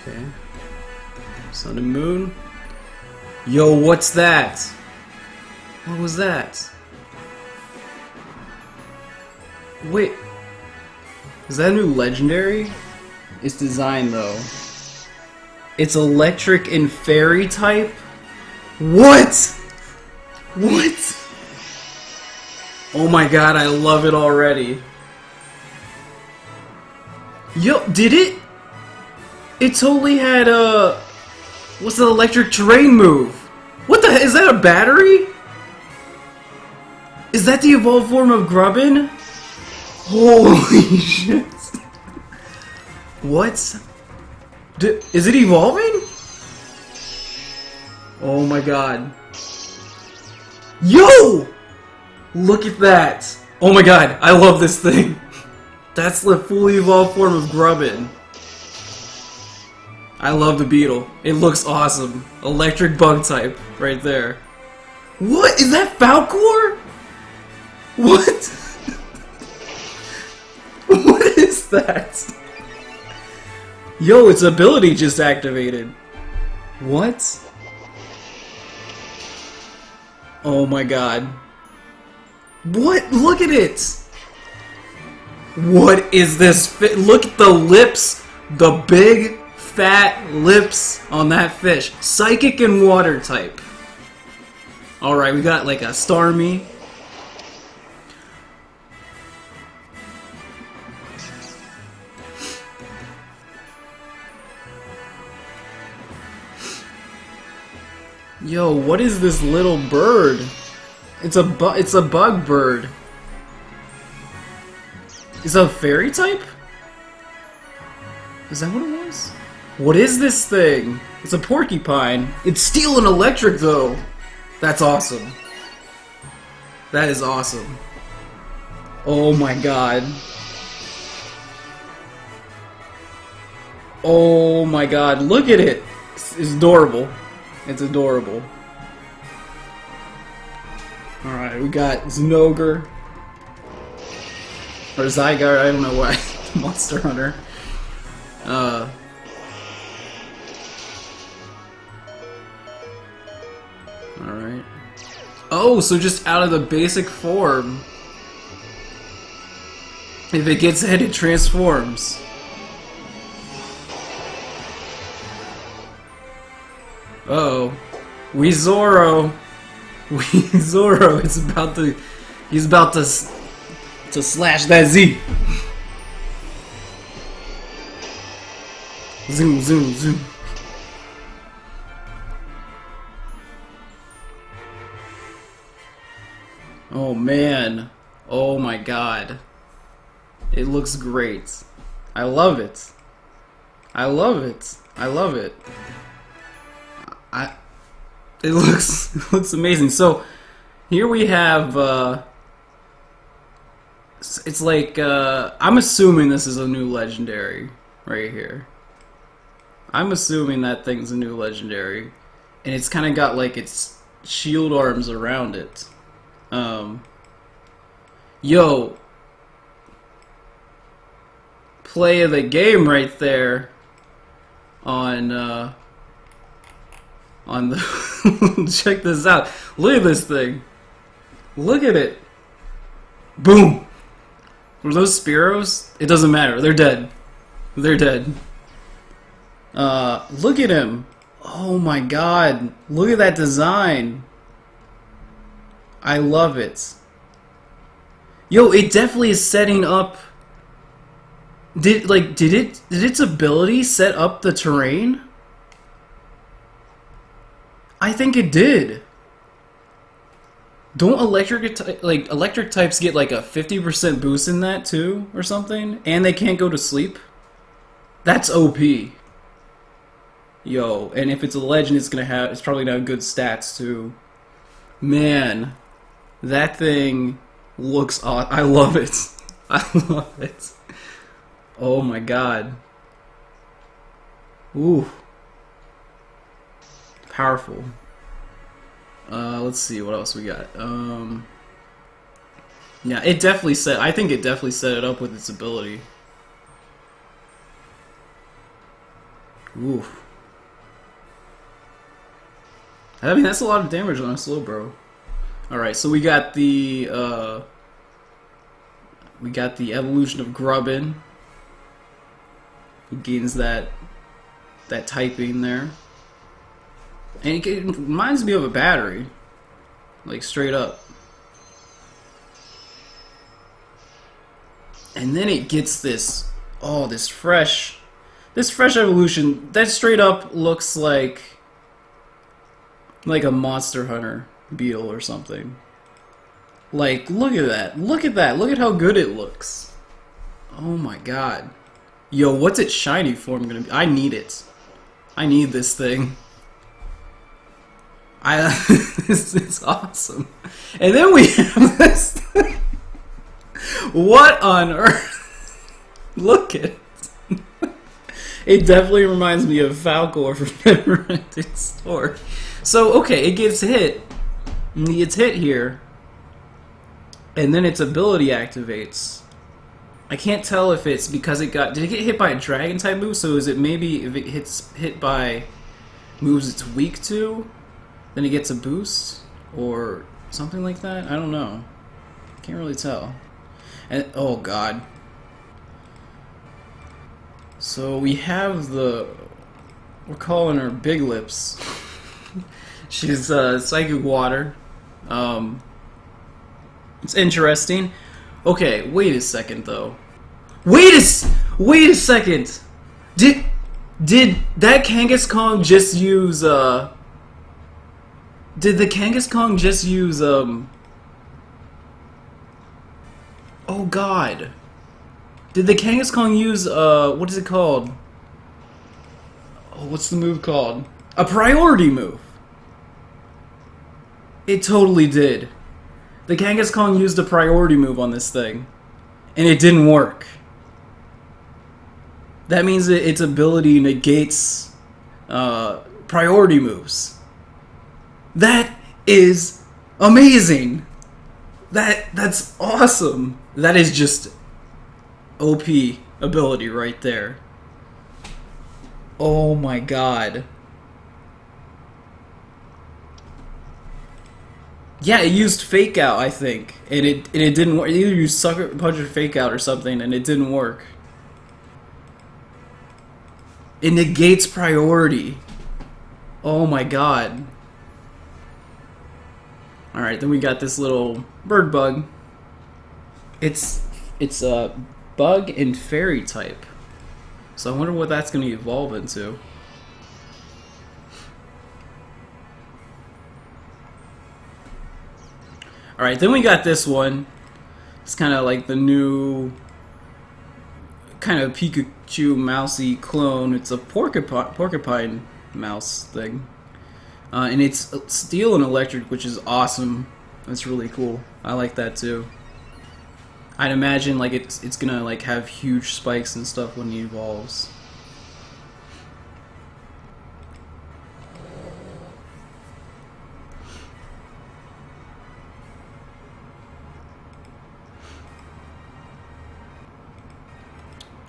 Okay. Sun and moon. Yo, what's that? What was that? Wait. Is that a new legendary? It's designed though. It's electric and fairy type? What? What? Oh my god, I love it already. Yo, did it? It totally had a... What's the electric terrain move? What the heck? Is that a battery? Is that the evolved form of Grubbin? Holy shit. What? Is it evolving? Oh my god. Yo! Look at that. Oh my god, I love this thing. That's the fully evolved form of Grubbin. I love the beetle. It looks awesome. Electric bug type right there. What? Is that Falcor? What? What is that? Yo, its ability just activated. What? Oh my god. What? Look at it! What is this? Look at the lips! The big, fat lips on that fish. Psychic and water type. Alright, we got like a Starmie. Yo, what is this little bird? It's a bug bird. Is it a fairy type? Is that what it was? What is this thing? It's a porcupine. It's steel and electric though. That's awesome. That is awesome. Oh my god. Oh my god, look at it. It's adorable. It's adorable. Alright, we got Zinogre. Or Zygarde, I don't know why. Monster Hunter. Alright. Oh, so just out of the basic form. If it gets hit, it transforms. Uh-oh. Weezoro. Weezoro is about to... He's about to slash that Z. Zoom, zoom, zoom. Oh man. Oh my god. It looks great. I love it. I love it. I love it. It looks amazing. So here we have it's like I'm assuming this is a new legendary right here. I'm assuming that thing's a new legendary, and it's kind of got like its shield arms around it. Yo, play of the game right there on the check this out. Look at this thing. Look at it. Boom. Were those Spearows? It doesn't matter. They're dead. They're dead. Look at him. Oh my god. Look at that design. I love it. Yo, it definitely is setting up. Did its ability set up the terrain? I think it did. Don't electric types get like a 50% boost in that too, or something? And they can't go to sleep? That's OP. Yo, and if it's a legend, it's probably gonna have good stats too. Man, that thing looks awesome. I love it. I love it. Oh my god. Ooh. Powerful. Let's see what else we got. Yeah, it definitely set. I think it definitely set it up with its ability. Ooh. I mean, that's a lot of damage on a Slowbro. Alright, so we got the evolution of Grubbin. He gains that typing there. And it reminds me of a battery. Like, straight up. And then it gets this, oh, this fresh evolution that straight up looks like a Monster Hunter beetle or something. Like, look at that. Look at that. Look at how good it looks. Oh my god. Yo, what's its shiny form gonna be? I need it. I need this thing. It's awesome. And then we have this. What on earth? Look at it. It definitely reminds me of Falcor from Neverending Story. So, okay, it gets hit. It gets hit here. And then its ability activates. I can't tell if it's because it got... Did it get hit by a dragon type move? So is it maybe if it gets hit by moves it's weak to, then it gets a boost? Or something like that? I don't know. Can't really tell. And oh god. So we have the... We're calling her Big Lips. She's Psychic Water. It's interesting. Okay, wait a second though. Wait a second. Did that Kangaskhan just use Did the Kangaskhan just use oh god. Did the Kangaskhan use what is it called? Oh, what's the move called? A priority move. It totally did. The Kangaskhan used a priority move on this thing, and it didn't work. That means that its ability negates priority moves. That is amazing. That's awesome. That is just OP ability right there. Oh my god. Yeah, it used Fake Out, I think, and it didn't work. It either used Sucker Punch or Fake Out or something, and it didn't work. It negates priority. Oh my god. Alright, then we got this little bird bug. It's a bug and fairy type. So I wonder what that's going to evolve into. Alright, then we got this one. It's kind of like the new kind of Pikachu mousy clone. It's a porcupine mouse thing. And it's steel and electric, which is awesome. That's really cool. I like that too. I'd imagine like it's gonna like have huge spikes and stuff when it evolves.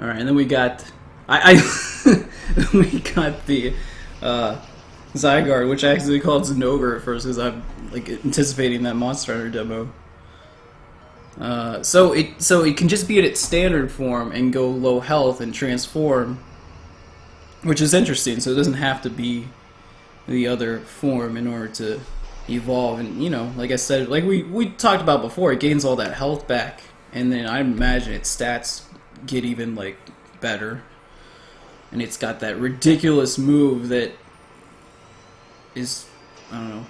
Alright, and then we got we got the Zygarde, which I actually called Zinogre at first because I'm like anticipating that Monster Hunter demo. So it can just be in its standard form and go low health and transform, which is interesting. So it doesn't have to be the other form in order to evolve. And you know, like I said, like we talked about before, it gains all that health back, and then I imagine its stats get even like better. And it's got that ridiculous move that is, I don't know,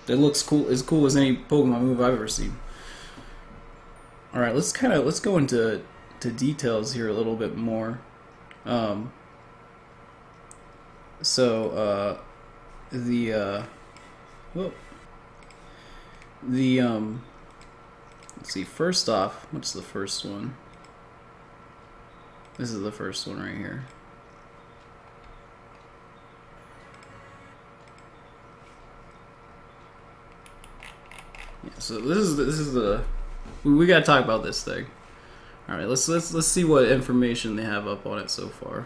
that looks cool, as cool as any Pokemon move I've ever seen. Alright, let's go into details here a little bit more. Let's see, first off, what's the first one? This is the first one right here. Yeah, so this is the we gotta talk about this thing. All right, let's see what information they have up on it so far.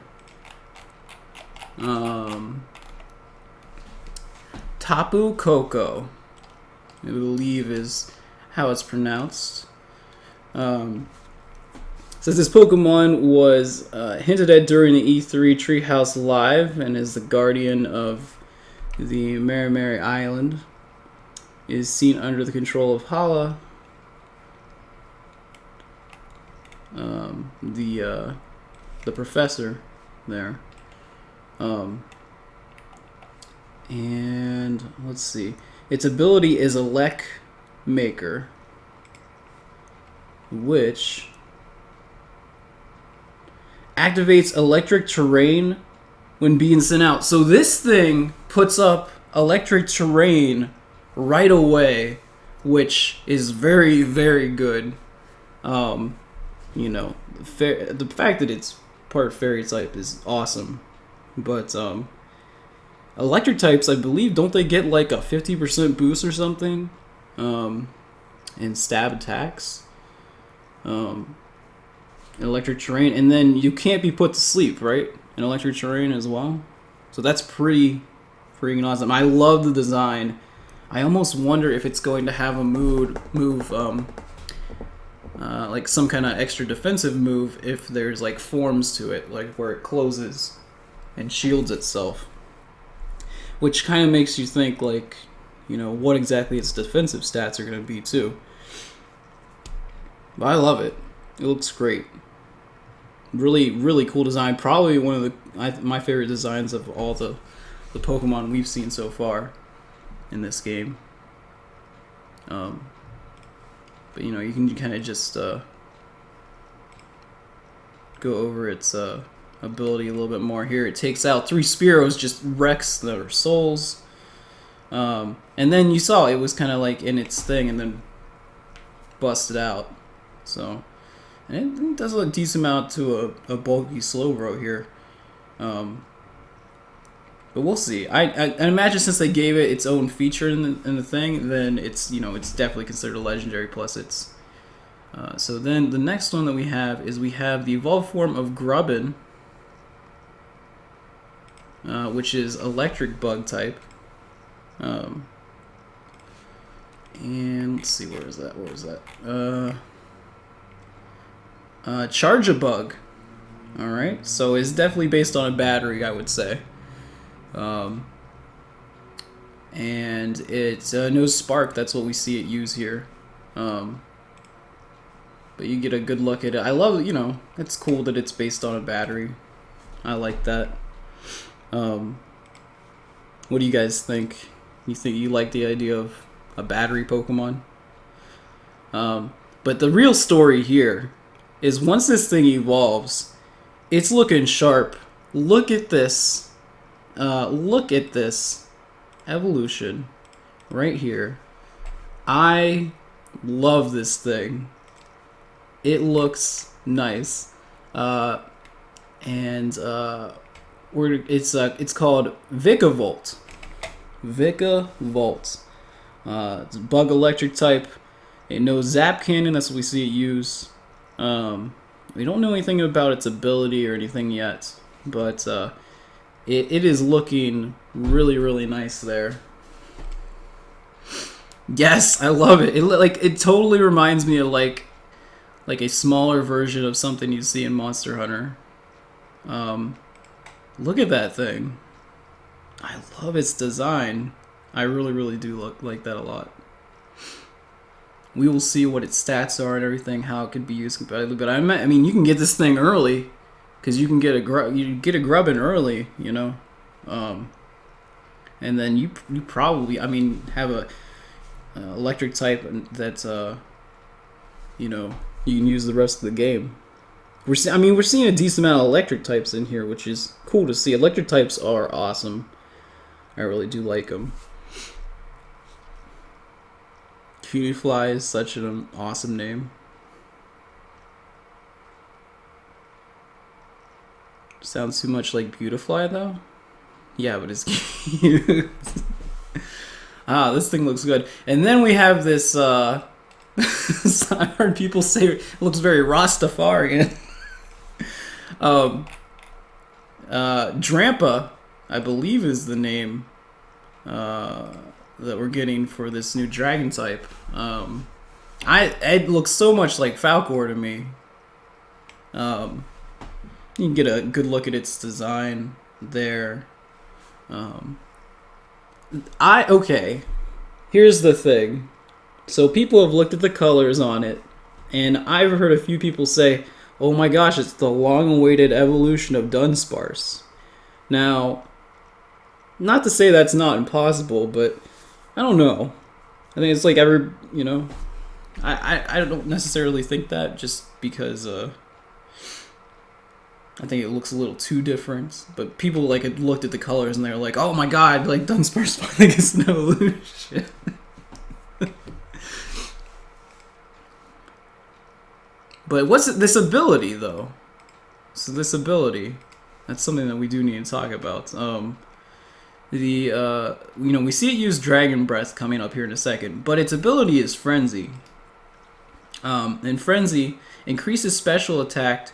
Tapu Koko, I believe is how it's pronounced. Says this Pokemon was hinted at during the E3 Treehouse Live and is the guardian of the Marimari Island. Is seen under the control of Hala, the professor there. And let's see. Its ability is Elec Maker, which activates electric terrain when being sent out. So this thing puts up electric terrain right away, which is very, very good. You know, the fact that it's part fairy type is awesome. But electric types, I believe, don't they get like a 50% boost or something in stab attacks? Electric terrain, and then you can't be put to sleep, right? In electric terrain as well. So that's pretty freaking awesome. I love the design. I almost wonder if it's going to have a move like some kind of extra defensive move if there's like forms to it, like where it closes and shields itself. Which kind of makes you think, like, you know, what exactly its defensive stats are going to be too. But I love it. It looks great. Really, really cool design. Probably one of my favorite designs of all the Pokemon we've seen so far in this game. But you know, you can kind of just go over its ability a little bit more here. It takes out 3 Spearows, just wrecks their souls. And then you saw it was kind of like in its thing and then busted out. So, and it does a decent amount to a bulky Slowbro here. But we'll see. I imagine since they gave it its own feature in the thing, then it's, you know, it's definitely considered a legendary. Plus it's so then the next one that we have is we have the evolved form of Grubbin, which is electric bug type. And let's see, where is that? What was that? Charge-a-Bug. Alright, so it's definitely based on a battery, I would say. And it knows Spark, that's what we see it use here. But you get a good look at it. I love, you know, it's cool that it's based on a battery. I like that. What do you guys think? You think you like the idea of a battery Pokemon? But the real story here is once this thing evolves, it's looking sharp. Look at this. Look at this evolution right here. I love this thing. It looks nice. It's called Vikavolt. Vikavolt. It's a bug electric type. It knows Zap Cannon. That's what we see it use. We don't know anything about its ability or anything yet, but it is looking really, really nice there. Yes, I love it. It totally reminds me of like a smaller version of something you see in Monster Hunter. Look at that thing. I love its design. I really, really do like that a lot. We will see what its stats are and everything, how it could be used competitively. But I mean, you can get this thing early, because you can get a Grubbin early, you know, and then you probably, I mean, have a electric type that's you know, you can use the rest of the game. We're seeing a decent amount of electric types in here, which is cool to see. Electric types are awesome. I really do like them. Cutiefly is such an awesome name. Sounds too much like Beautifly though. Yeah, but it's cute. This thing looks good. And then we have this. I heard people say it looks very Rastafarian. Drampa I believe is the name that we're getting for this new dragon type. It looks so much like Falcor to me. You can get a good look at its design there. Okay, here's the thing. So people have looked at the colors on it, and I've heard a few people say, oh my gosh, it's the long-awaited evolution of Dunsparce. Now, not to say that's not impossible, but I don't know. I think it's like I don't necessarily think that, just because I think it looks a little too different. But people like had looked at the colors and they're like, oh my god, like Dunsparce finally gets an evolution. But what's this ability though? So this ability, that's something that we do need to talk about. We see it use Dragon Breath coming up here in a second, but its ability is Frenzy. And Frenzy increases special attack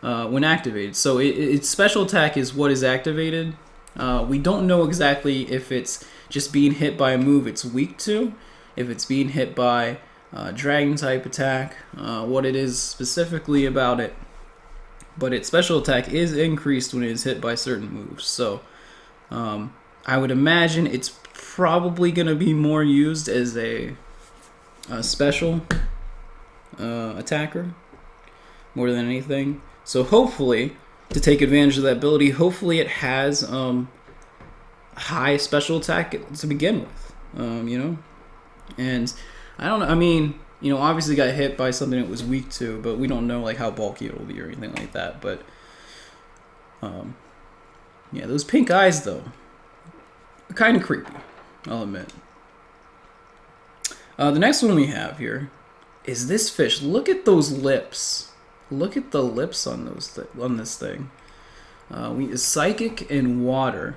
when activated. So its special attack is what is activated. We don't know exactly if it's just being hit by a move it's weak to, if it's being hit by dragon type attack, what it is specifically about it. But its special attack is increased when it is hit by certain moves. So I would imagine it's probably going to be more used as a special attacker more than anything. So hopefully, to take advantage of that ability, hopefully it has high special attack to begin with. And I don't know. I mean, obviously got hit by something it was weak to, but we don't know like how bulky it'll be or anything like that. But yeah, those pink eyes though, are kind of creepy, I'll admit. The next one we have here is this fish. Look at those lips. Look at the lips on on this thing. We psychic and water,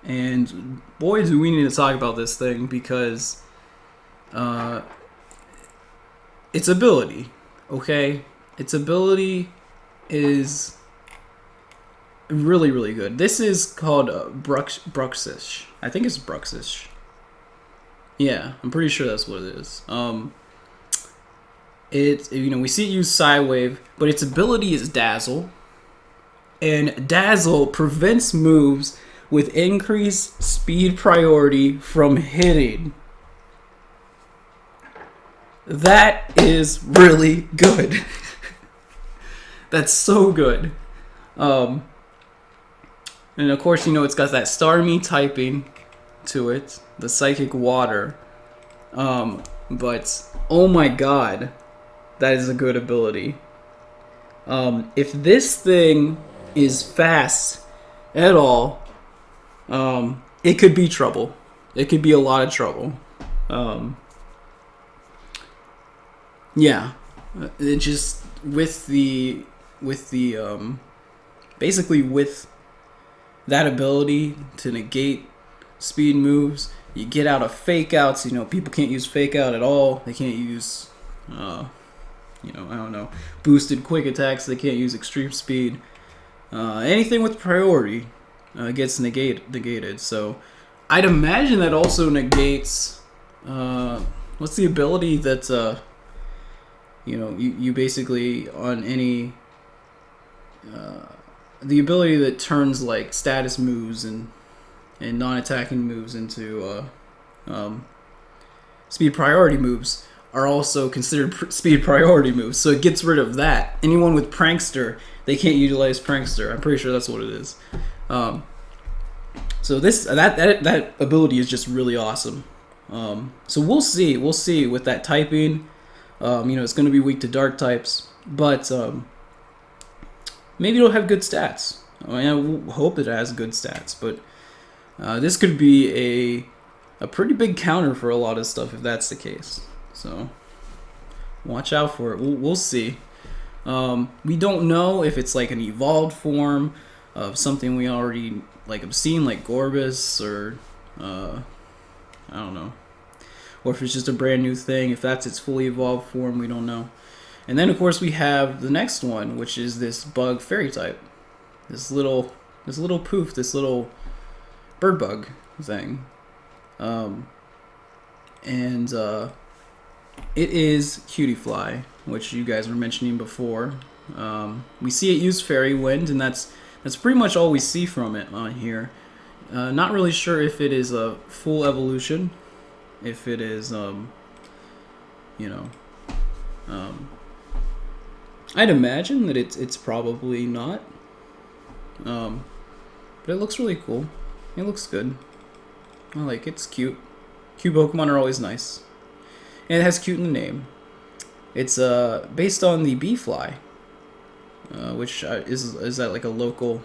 and boy, do we need to talk about this thing because its ability. Okay, its ability is really, really good. This is called Bruxish. I think it's Bruxish. Yeah, I'm pretty sure that's what it is. We see it use Psywave, but its ability is Dazzle, and Dazzle prevents moves with increased speed priority from hitting. That is really good. That's so good. And of course, it's got that Starmie typing to it, the Psychic Water. But oh my god, that is a good ability. If this thing is fast at all, it could be trouble. It could be a lot of trouble. Yeah, it just basically with that ability to negate speed moves, you get out of fake outs. People can't use fake out at all. They can't use I don't know, boosted quick attacks. They can't use extreme speed. Anything with priority gets negated. So I'd imagine that also negates what's the ability that you basically on any the ability that turns like status moves and non-attacking moves into speed priority moves are also considered speed priority moves. So it gets rid of that. Anyone with Prankster, they can't utilize Prankster. I'm pretty sure that's what it is. So that ability is just really awesome. So we'll see with that typing. It's going to be weak to dark types, but maybe it'll have good stats. I hope it has good stats, but this could be a pretty big counter for a lot of stuff if that's the case. So watch out for it. We'll see. We don't know if it's like an evolved form of something we already have seen, like Gorbis, or I don't know, or if it's just a brand new thing. If that's its fully evolved form, we don't know. And then of course we have the next one, which is this bug fairy type. This little poof, this little bird bug thing. And it is Cutiefly, which you guys were mentioning before. We see it use Fairy Wind, and that's pretty much all we see from it on here. Not really sure if it is a full evolution, if it is, I'd imagine that it's probably not. But it looks really cool. It looks good. I like it. It's cute. Cute Pokemon are always nice. And it has cute in the name. It's based on the Beefly, which is that like a local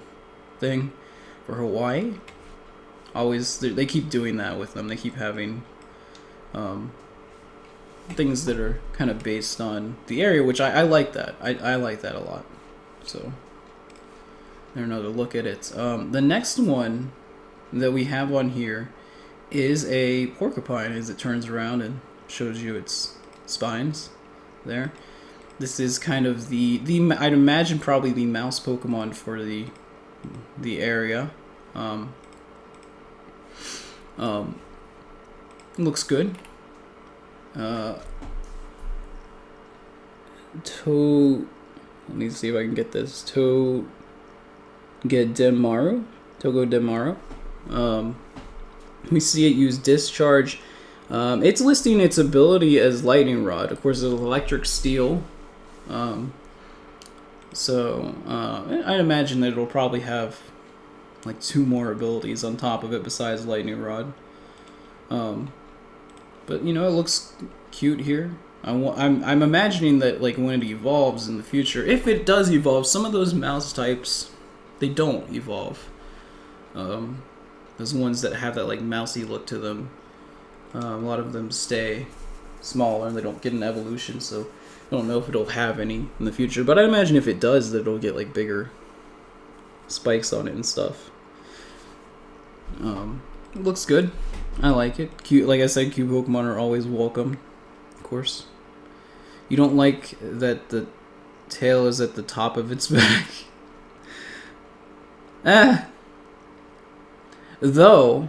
thing for Hawaii? Always, they keep doing that with them. They keep having things that are kind of based on the area, which I like that. I like that a lot. So, there's another look at it. The next one that we have on here is a porcupine as it turns around and shows you its spines there. This is kind of the I'd imagine probably the mouse Pokemon for the area. Looks good. Let me see if I can get this. Togedemaru. We see it use Discharge. It's listing its ability as Lightning Rod. Of course, it's Electric Steel. So I'd imagine that it'll probably have like 2 more abilities on top of it besides Lightning Rod. But you know, it looks cute here. I'm imagining that like when it evolves in the future, if it does evolve, some of those mouse types, they don't evolve. Those ones that have that like mousy look to them, a lot of them stay smaller and they don't get an evolution, so I don't know if it'll have any in the future, but I imagine if it does that it'll get like bigger spikes on it and stuff. It looks good. I like it. Cute, like I said, cute Pokemon are always welcome, of course. You don't like that the tail is at the top of its back. Though,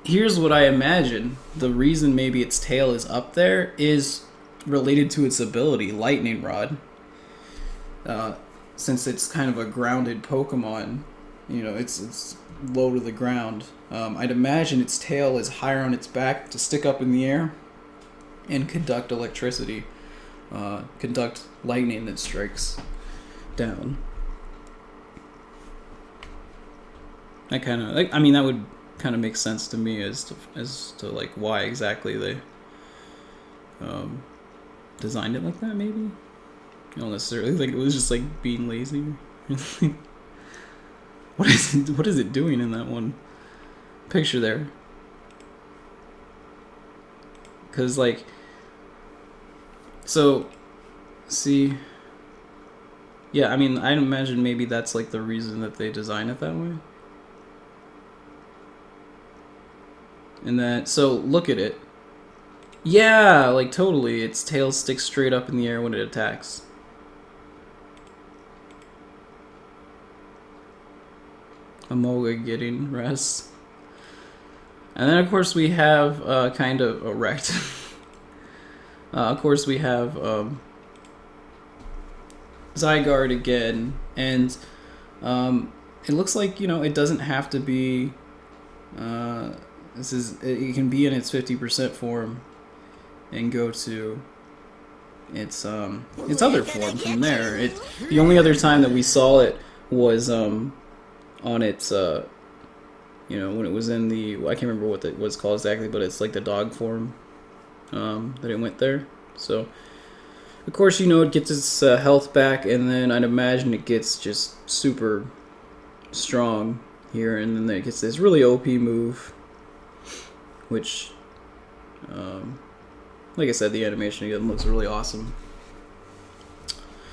here's what I imagine. The reason maybe its tail is up there is related to its ability, Lightning Rod. Since it's kind of a grounded Pokemon, you know, it's low to the ground. I'd imagine its tail is higher on its back to stick up in the air and conduct electricity, conduct lightning that strikes down. That kind of, like, I mean, that would kind of make sense to me as to like why exactly they designed it like that. Maybe I don't necessarily think it was just like being lazy. What is it doing in that one picture there? Because like, so see, yeah, I mean, I imagine maybe that's like the reason that they design it that way. And then, so look at it. Yeah, like totally. Its tail sticks straight up in the air when it attacks. Amoga getting rest. And then of course we have kind of erect. Of course we have Zygarde again, and it looks like, you know, it doesn't have to be it can be in its 50% form and go to its other form from there. The only other time that we saw it was on its you know, when it was in the, I can't remember what it was called exactly, but it's like the dog form that it went there. So of course, you know, it gets its health back, and then I'd imagine it gets just super strong here, and then it gets this really OP move, which, like I said, the animation again looks really awesome.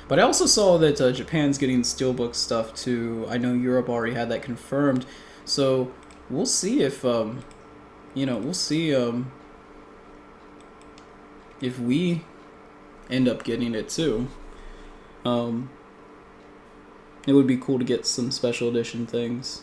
But I also saw that Japan's getting Steelbook stuff too. I know Europe already had that confirmed, so we'll see if, you know, we'll see if we end up getting it too. It would be cool to get some special edition things.